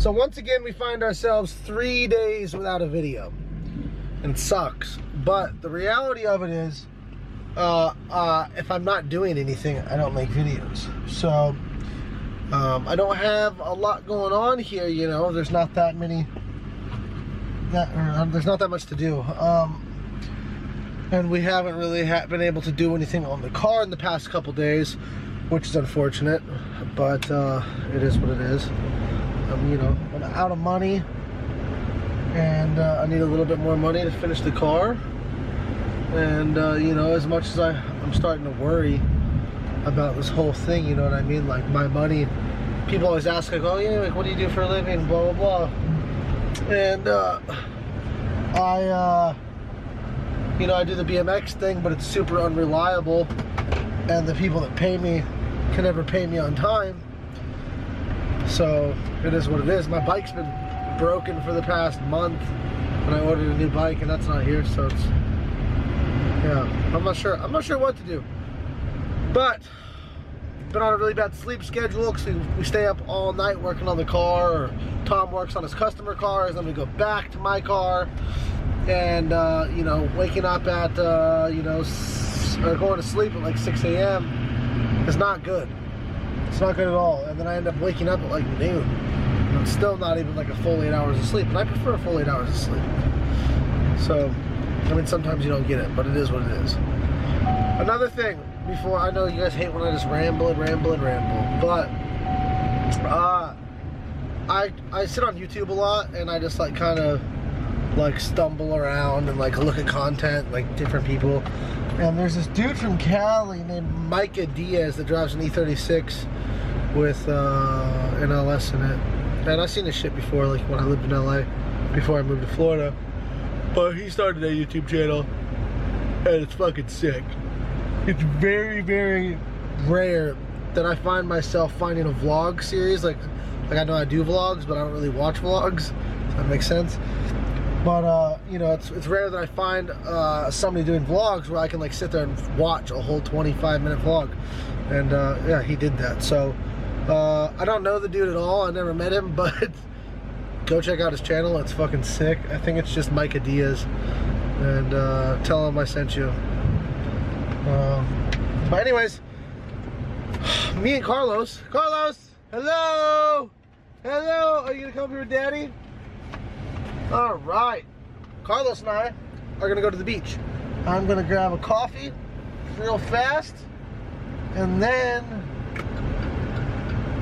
So once again, we find ourselves 3 days without a video. And it sucks. But the reality of it is, if I'm not doing anything, I don't make videos. So I don't have a lot going on here, you know. There's not that many, there's not that much to do. And we haven't really been able to do anything on the car in the past couple days, which is unfortunate, but it is what it is. You know, I'm out of money, and I need a little bit more money to finish the car. And you know, as much as I'm starting to worry about this whole thing, you know what I mean? Like my money, people always ask, like, oh yeah, like what do you do for a living, blah blah blah. And you know, I do the BMX thing, but it's super unreliable, and the people that pay me can never pay me on time. So it is what it is. My bike's been broken for the past month, and I ordered a new bike, and that's not here, so it's, yeah, I'm not sure what to do. But been on a really bad sleep schedule because we stay up all night working on the car, or Tom works on his customer cars, then we go back to my car. And you know, waking up at you know, or going to sleep at like 6 a.m. is not good. It's not good at all. And then I end up waking up at like noon, and I'm still not even like a full 8 hours of sleep, and I prefer a full 8 hours of sleep. So I mean, sometimes you don't get it, but it is what it is. Another thing, before, I know you guys hate when I just ramble, but I sit on YouTube a lot, and I just like kind of like stumble around and like look at content, like different people. And there's this dude from Cali named MICAH DIAZ that drives an E36 with an LS in it. And I've seen this shit before, like when I lived in LA before I moved to Florida. But he started a YouTube channel, and it's fucking sick. It's very, very rare that I find myself finding a vlog series. Like I know I do vlogs, but I don't really watch vlogs. Does that make sense? But you know, it's rare that I find somebody doing vlogs where I can like sit there and watch a whole 25-minute vlog. And yeah, he did that. So I don't know the dude at all. I never met him, but go check out his channel. It's fucking sick. I think it's just MICAH DIAZ. And tell him I sent you. But anyways, me and Carlos, hello, are you gonna come here with Daddy? All right, Carlos and I are gonna go to the beach. I'm gonna grab a coffee real fast, and then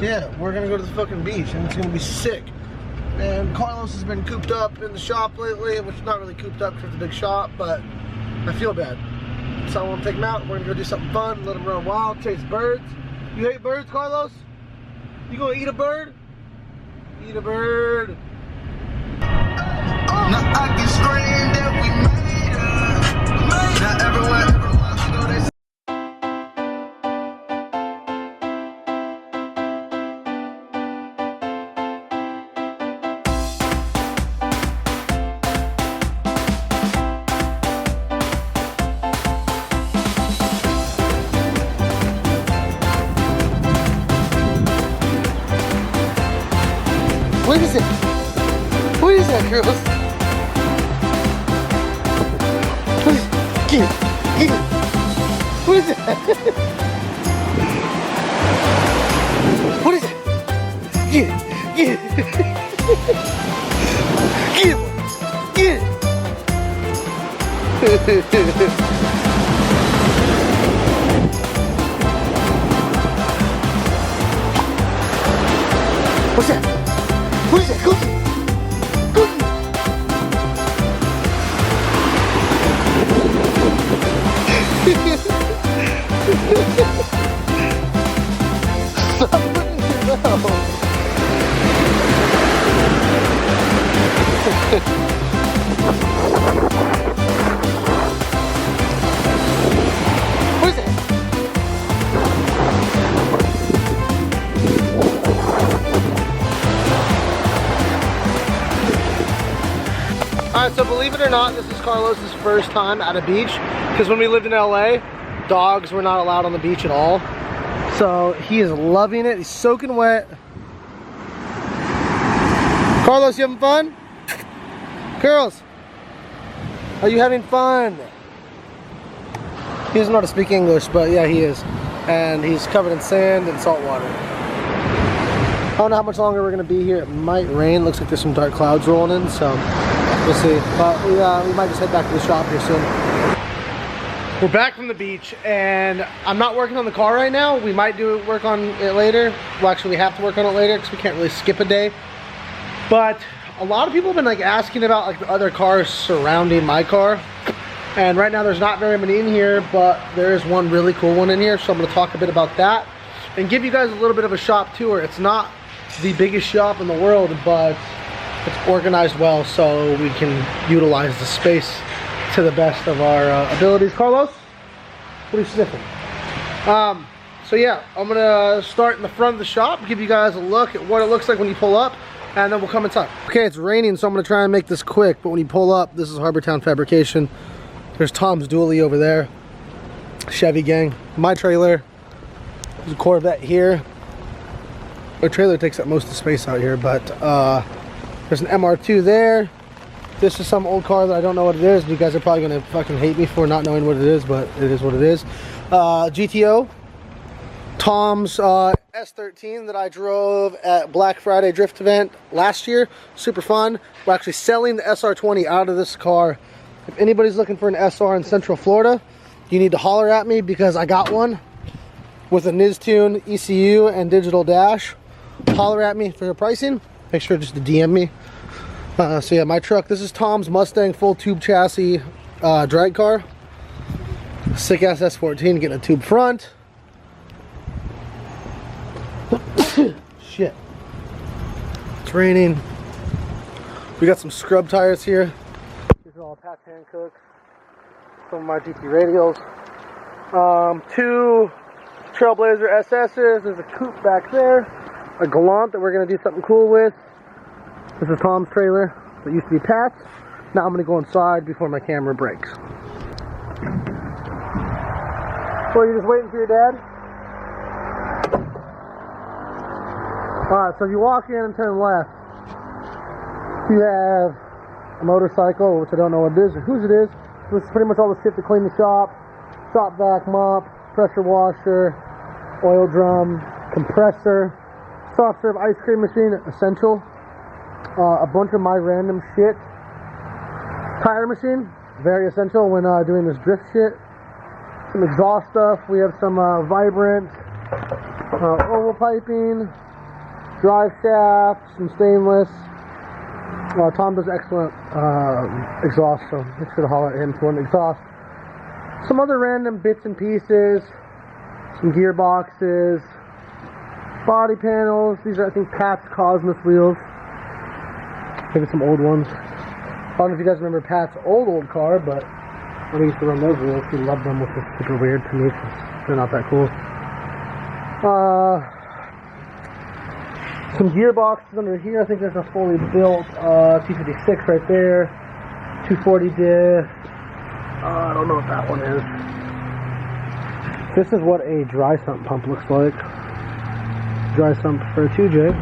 yeah, we're gonna go to the fucking beach, and it's gonna be sick. And Carlos has been cooped up in the shop lately, which is not really cooped up because it's a big shop, but I feel bad. So I want to take him out. We're gonna go do something fun, let him run wild, chase birds. You hate birds, Carlos? You gonna eat a bird? Eat a bird. Now I can scream that we made it. Now everywhere I go, they say. What is it? What is that, girls? What is it? Get it! Get it! What is that? What is it? Get it! Get it! Get it! Get it! What's that? What is that? Go! Go! Stop putting it in your mouth. What is that? Alright, so believe it or not, this is Carlos's first time at a beach, because when we lived in LA, dogs were not allowed on the beach at all. So he is loving it. He's soaking wet. Carlos, you having fun? Girls, are you having fun? He doesn't know how to speak English, but yeah, he is. And he's covered in sand and salt water. I don't know how much longer we're gonna be here. It might rain. Looks like there's some dark clouds rolling in, so we'll see. But we might just head back to the shop here soon. We're back from the beach, and I'm not working on the car right now. We might work on it later. Well, actually, we have to work on it later because we can't really skip a day. But a lot of people have been like asking about like the other cars surrounding my car. And right now there's not very many in here, but there is one really cool one in here. So I'm gonna talk a bit about that and give you guys a little bit of a shop tour. It's not the biggest shop in the world, but it's organized well so we can utilize the space to the best of our abilities. Carlos, what are you sniffing? So yeah, I'm gonna start in the front of the shop, give you guys a look at what it looks like when you pull up, and then we'll come inside. Okay, it's raining, so I'm gonna try and make this quick, but when you pull up, this is Harbortown Fabrication. There's Tom's dually over there, Chevy gang. My trailer, there's a Corvette here. My trailer takes up most of the space out here, but there's an MR2 there. This is some old car that I don't know what it is. You guys are probably gonna fucking hate me for not knowing what it is, but it is what it is. GTO, Tom's S13 that I drove at Black Friday Drift event last year. Super fun. We're actually selling the SR20 out of this car. If anybody's looking for an SR in Central Florida, you need to holler at me because I got one with a Niztune ECU and digital dash. Holler at me for your pricing. Make sure just to DM me. So yeah, my truck, this is Tom's Mustang full tube chassis drag car. Sick ass S14, getting a tube front. Shit. It's raining. We got some scrub tires here. These are all Patch Hancocks. Some of my GT radials. 2 Trailblazer SS's. There's a coupe back there. A Galant that we're going to do something cool with. This is Tom's trailer that used to be Pat's. Now I'm going to go inside before my camera breaks. So you're just waiting for your dad? Alright, so if you walk in and turn left, you have a motorcycle, which I don't know what it is or whose it is. This is pretty much all the shit to clean the shop. Shop vac mop, pressure washer, oil drum, compressor, soft serve ice cream machine, essential. A bunch of my random shit. Tire machine, very essential when doing this drift shit. Some exhaust stuff. We have some vibrant oval piping, drive shaft, some stainless. Tom does excellent exhaust, so make sure to holler at him for an exhaust. Some other random bits and pieces, some gearboxes, body panels. These are, I think, Pat's Cosmos wheels. Maybe some old ones. I don't know if you guys remember Pat's old car, but when he used to run those wheels, he loved them, which is super weird to me because they're not that cool. Some gearboxes under here. I think there's a fully built T56 right there. 240 diff. I don't know what that one is. This is what a dry sump pump looks like. Dry sump for a 2J.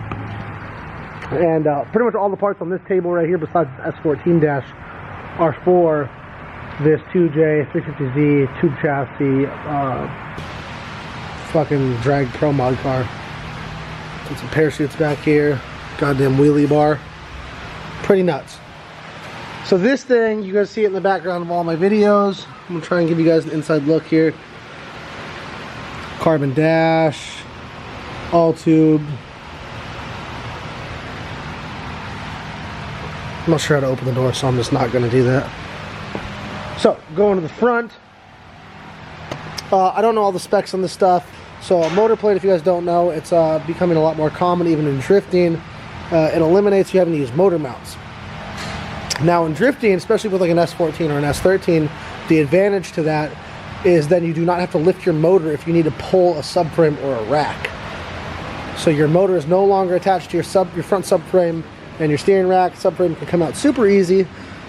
And pretty much all the parts on this table right here, besides this S14-R4, this 2J 350Z tube chassis, fucking drag pro mod car. And some parachutes back here, goddamn wheelie bar, pretty nuts. So this thing, you guys see it in the background of all my videos. I'm gonna try and give you guys an inside look here. Carbon dash, all tube. I'm not sure how to open the door, so I'm just not gonna do that. So, going to the front. I don't know all the specs on this stuff. So a motor plate, if you guys don't know, it's becoming a lot more common even in drifting. It eliminates you having to use motor mounts. Now in drifting, especially with like an S14 or an S13, the advantage to that is then you do not have to lift your motor if you need to pull a subframe or a rack. So your motor is no longer attached to your front subframe, and your steering rack subframe can come out super easy.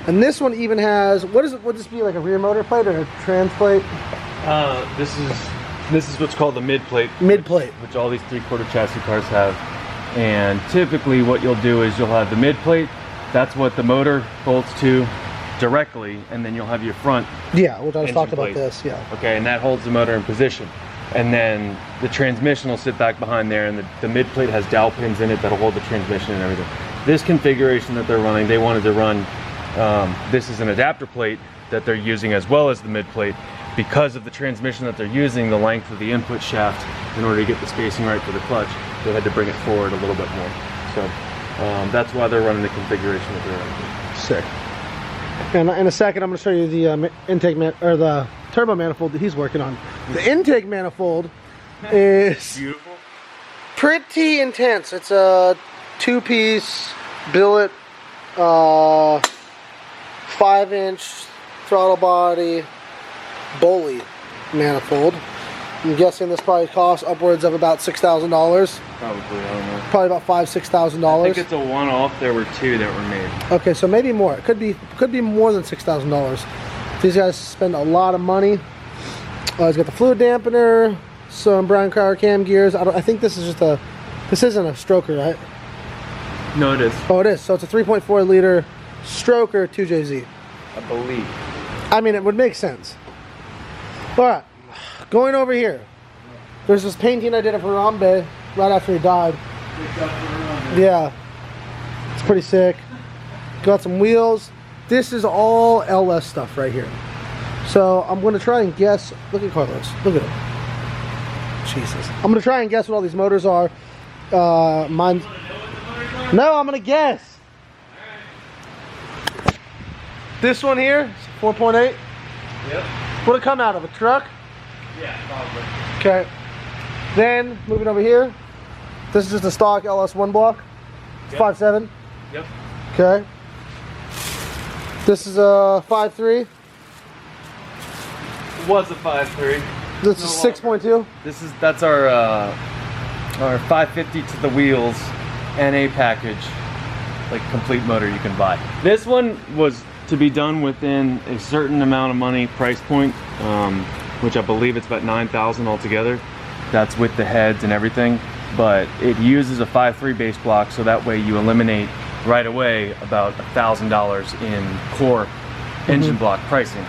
And this one even has, what is it? Would this be like a rear motor plate or a trans plate? This is what's called the mid plate. Mid plate. Which all these 3/4 chassis cars have. And typically what you'll do is you'll have the mid plate, that's what the motor bolts to directly, and then you'll have your front. Yeah, which I was talking plate. about this, yeah. Okay, and that holds the motor in position. And then the transmission will sit back behind there, and the mid plate has dowel pins in it that'll hold the transmission and everything. This configuration that they're running, they wanted to run, this is an adapter plate that they're using as well as the mid plate. Because of the transmission that they're using, the length of the input shaft, in order to get the spacing right for the clutch, they had to bring it forward a little bit more. So that's why they're running the configuration that they're running. Sick. And in a second, I'm going to show you the intake or the turbo manifold that he's working on. The intake manifold is beautiful, pretty intense. It's a 2-piece billet, 5-inch throttle body Boley manifold. I'm guessing this probably costs upwards of about $6,000. Probably, I don't know. Probably about $5,000-$6,000. I think it's a one-off. There were 2 that were made. Okay, so maybe more. It could be more than $6,000. These guys spend a lot of money. He's got the fluid dampener, some Brown Crowder cam gears. I think this is just a. This isn't a stroker, right? No, it is. Oh, it is. So it's a 3.4 liter stroker 2JZ. I believe. I mean, it would make sense. All right, going over here. There's this painting I did of Harambe right after he died. Yeah, it's pretty sick. Got some wheels. This is all LS stuff right here. So I'm gonna try and guess. Look at Carlos. Look at him. Jesus. I'm gonna try and guess what all these motors are. Mine's. No, I'm gonna guess. This one here, 4.8. Yep. Would it come out of a truck? Yeah, probably. Okay. Then moving over here, this is just a stock LS1 block. It's 5.7. Yep. Okay. This is a 5.3. It was a 5.3. This is 6.2. That's our 550 to the wheels NA package, like complete motor you can buy. This one was to be done within a certain amount of money price point, which I believe it's about $9,000 altogether. That's with the heads and everything, but it uses a 5.3 base block, so that way you eliminate right away about $1,000 in core engine block pricing.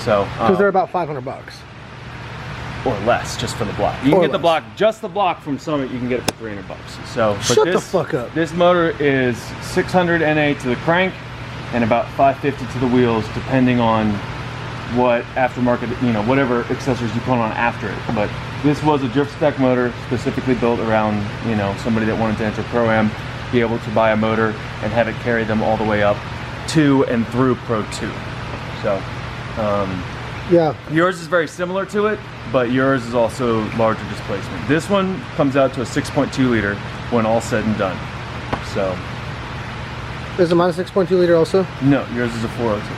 So Because they're about $500. or less, just for the block. You can get the block, just the block from Summit, you can get it for $300. So, Shut the fuck up. This motor is 600 NA to the crank and about 550 to the wheels, depending on what aftermarket, you know, whatever accessories you put on after it. But this was a drift spec motor specifically built around, you know, somebody that wanted to enter Pro-Am, be able to buy a motor and have it carry them all the way up to and through Pro 2. So, yeah. yours is very similar to it, but yours is also larger displacement. This one comes out to a 6.2 liter when all said and done. So. Is it mine a 6.2 liter also? No, yours is a 402.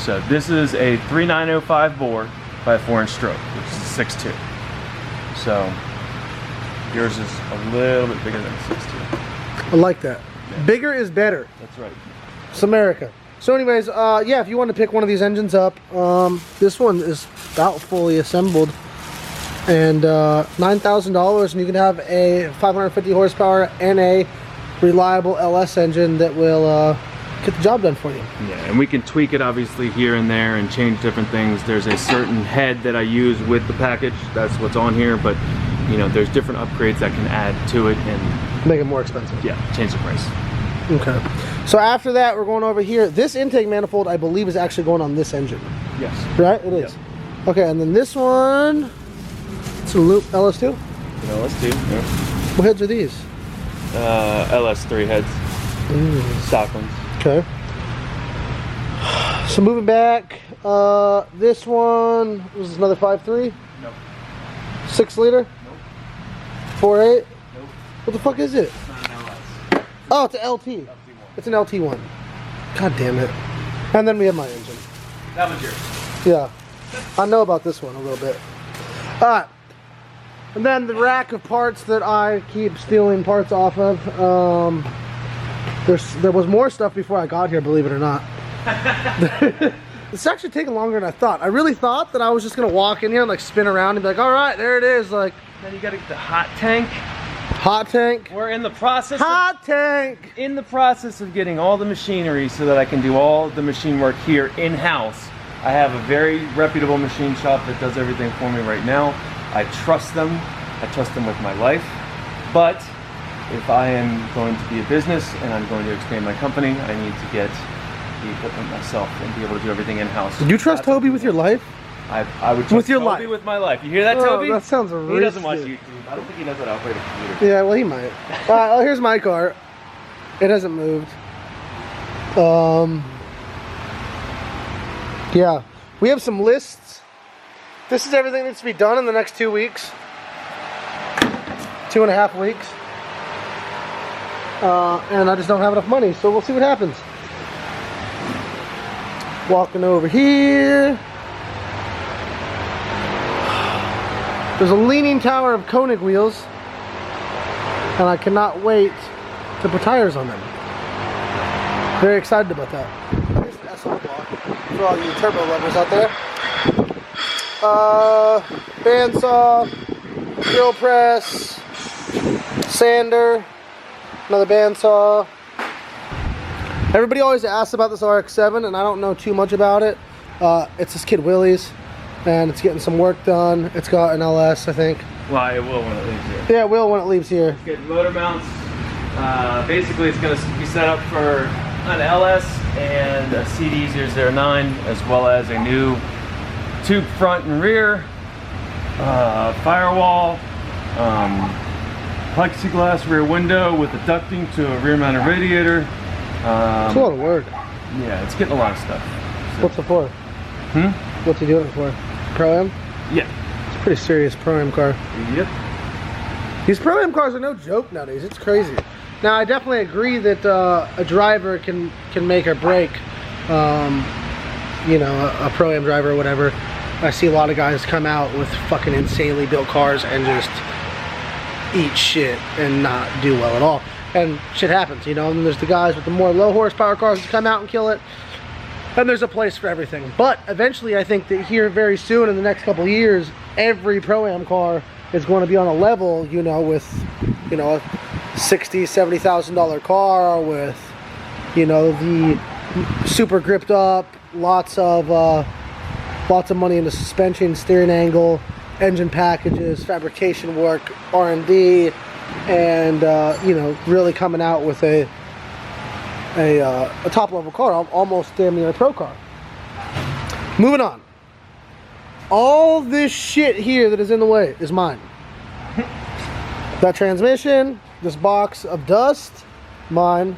So this is a 3905 bore by a 4-inch stroke, which is a 6.2. So yours is a little bit bigger than a 6.2. I like that. Yeah. Bigger is better. That's right. It's America. So anyways, yeah, if you want to pick one of these engines up, this one is about fully assembled. And $9,000, and you can have a 550 horsepower and a reliable LS engine that will get the job done for you. Yeah, and we can tweak it obviously here and there and change different things. There's a certain head that I use with the package. That's what's on here, but you know, there's different upgrades that can add to it and make it more expensive. Yeah, change the price. Okay. So after that, we're going over here. This intake manifold, I believe, is actually going on this engine. Yes. Right? It is. Yep. Okay, and then this one, it's a Loop LS2? LS2, yeah. What heads are these? LS3 heads. Stock ones. Okay. So moving back, this one was another 5.3? Nope. 6 liter? Nope. 4.8? Nope. What the fuck is it? It's not an LS. Oh, it's an LT. LT1. It's an LT1. God damn it. And then we have my engine. That was yours. Yeah. I know about this one a little bit. Alright. And then the rack of parts that I keep stealing parts off of. There was more stuff before I got here, believe it or not. It's actually taking longer than I thought. I really thought that I was just gonna walk in here and like spin around and be like, all right, there it is. Like, then you gotta get the hot tank. Hot tank. We're in the process. Hot tank. In the process of getting all the machinery so that I can do all the machine work here in-house. I have a very reputable machine shop that does everything for me right now. I trust them. I trust them with my life. But if I am going to be a business and I'm going to expand my company, I need to get the equipment myself and be able to do everything in-house. Did you trust Toby with your life? I would trust Toby with my life. You hear that, Toby? That sounds risky. He doesn't watch YouTube. I don't think he knows how to operate a computer. Yeah, well, he might. Oh, here's my car. It hasn't moved. Yeah, we have some lists. This is everything that needs to be done in the next 2 weeks. 2.5 weeks. And I just don't have enough money, so we'll see what happens. Walking over here. There's a leaning tower of Koenig wheels, and I cannot wait to put tires on them. Very excited about that. Here's the SL block for all you turbo lovers out there. Bandsaw, drill press, sander, another bandsaw. Everybody always asks about this RX-7, and I don't know too much about it. It's this kid Willie's, and it's getting some work done. It's got an LS, I think. Well, it will when it leaves here. Yeah, it will when it leaves here. It's getting motor mounts. Basically, it's going to be set up for an LS and a CD009, as well as a new tube front and rear, firewall, plexiglass rear window with a ducting to a rear-mounted radiator. It's a lot of work. Yeah, it's getting a lot of stuff. So. What's it for? What's he doing it for? Pro-Am? Yeah. It's a pretty serious Pro-Am car. Yep. These Pro-Am cars are no joke nowadays. It's crazy. Now, I definitely agree that a driver can make or break, you know, a Pro-Am driver or whatever. I see a lot of guys come out with fucking insanely built cars and just eat shit and not do well at all. And shit happens, you know. And then there's the guys with the more low horsepower cars that come out and kill it. And there's a place for everything. But eventually, I think that here very soon, in the next couple of years, every Pro-Am car is going to be on a level, you know, with, you know, a $60,000, $70,000 car with, you know, the super gripped up, lots of money in the suspension, steering angle, engine packages, fabrication work, R&D, and you know, really coming out with a top level car, almost damn near a pro car. Moving on. All this shit here that is in the way is mine. That transmission, this box of dust, mine.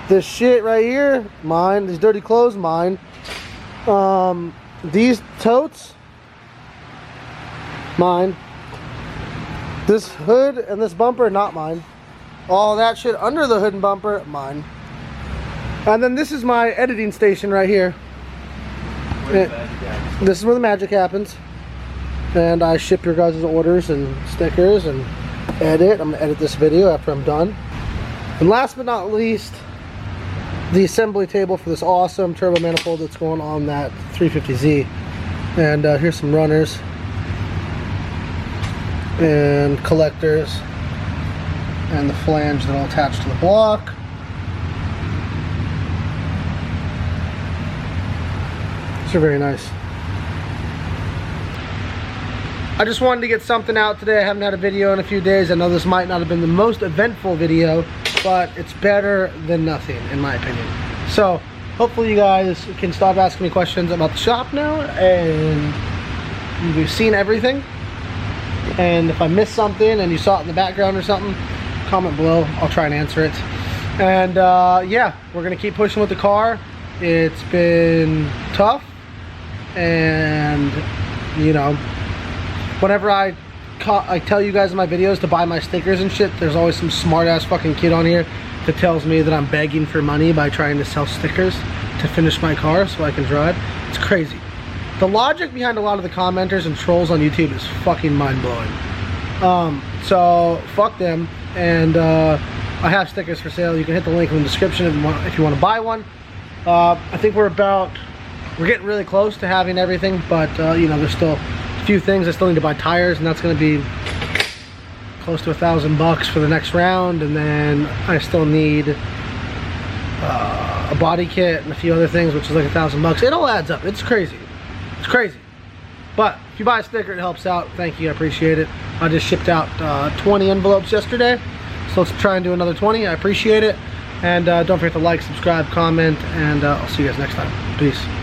This shit right here, mine. These dirty clothes, mine. These totes, mine. This hood and this bumper, not mine. All that shit under the hood and bumper, mine. And then this is my editing station right here. This is where the magic happens. And I ship your guys' orders and stickers and edit. I'm gonna edit this video after I'm done. And last but not least, the assembly table for this awesome turbo manifold that's going on that 350Z. And here's some runners and collectors and the flange that will attach to the block. These are very nice. I just wanted to get something out today. I haven't had a video in a few days. I know this might not have been the most eventful video, but it's better than nothing, in my opinion. So, hopefully you guys can stop asking me questions about the shop now, and we've seen everything. And if I missed something and you saw it in the background or something, comment below. I'll try and answer it. And yeah, we're gonna keep pushing with the car. It's been tough, and you know, whenever I tell you guys in my videos to buy my stickers and shit, there's always some smart ass fucking kid on here that tells me that I'm begging for money by trying to sell stickers to finish my car so I can drive. It's crazy. The logic behind a lot of the commenters and trolls on YouTube is fucking mind-blowing. So fuck them. And I have stickers for sale. You can hit the link in the description if you want to buy one. I think we're getting really close to having everything, but you know, there's still a few things. I still need to buy tires, and that's going to be close to $1,000 for the next round, and then I still need a body kit and a few other things, which is like $1,000. It all adds up. It's crazy. It's crazy. But if you buy a sticker, it helps out. Thank you. I appreciate it. I just shipped out 20 envelopes yesterday, so let's try and do another 20. I appreciate it. And don't forget to like, subscribe, comment, and I'll see you guys next time. Peace.